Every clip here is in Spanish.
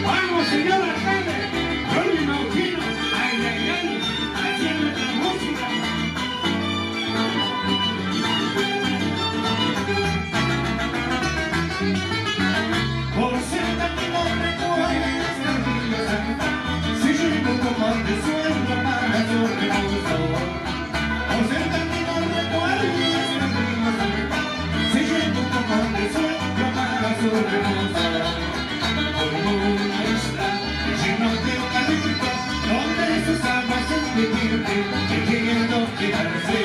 Vamos, señor alcalde, yo me imagino, ay, ay, ay, haciendo la música. Por ser tan lindo recuerdas la vida santa, si llego como de sueño para su reposo. Por ser tan lindo recuerdas la vida santa, si llego como de sueño para su reposo. Como una isla llena de eucalipto, donde sus aguas se divierten, queriendo quedarse.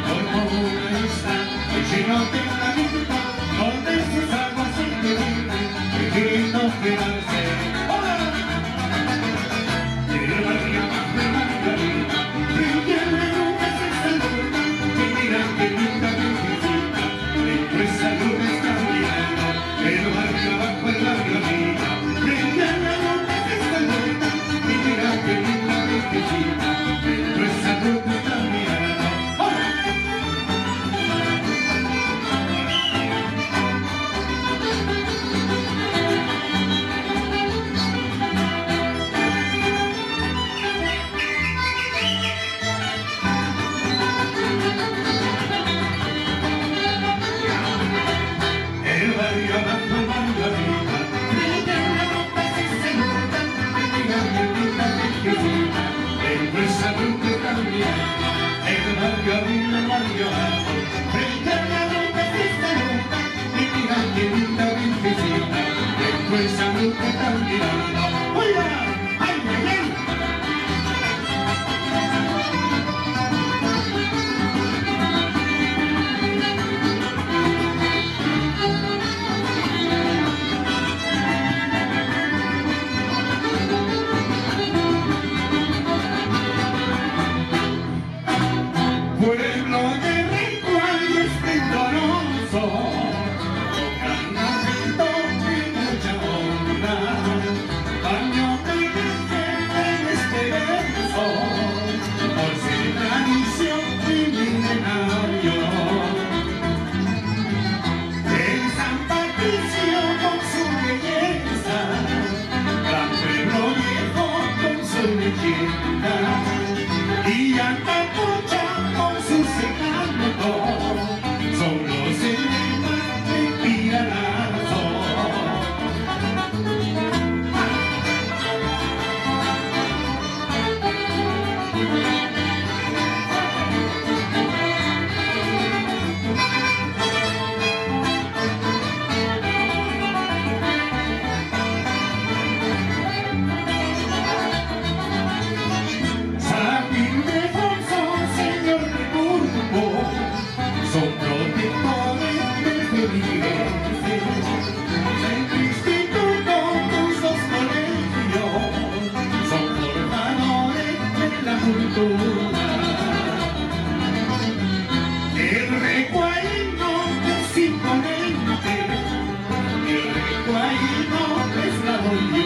Como una isla llena de eucalipto, donde sus aguas se divierten, queriendo quedarse. ¡Hola! El barrio más de Margarita, que tiene nunca se saluda, que mira que nunca me visita, dentro esa luz está mirando, el barrio abajo el barrio arriba, que tiene nunca se saluda, que mira que nunca me visita, dentro esa luz está mirando. ¡Hola! El barrio abajo, el barrio arriba, brilla una ropa que se nota, que diga que pinta de visita, dentro esa luz que está mirando. El barrio arriba, el barrio abajo, brilla una ropa que se nota, que diga que pinta de visita, dentro esa luz que está mirando. ¡Oiga! ¡Ay, ay, ay! Pueblo de rico y esplendoroso, con cargamento y mucha honra, baño de gente en este verso, por ser tradición y milenario. En San Patricio con su belleza, Gran Pueblo Viejo con su leyenda, y Atapucha con sus encantos, son los emblemas de Piranazo. San Ildefonso, señor de Burgos, son protectores del felices. San Instituto con sus colegios, son formadores de la cultura. El recuaíno es imponente, el recuaíno es la bolilla.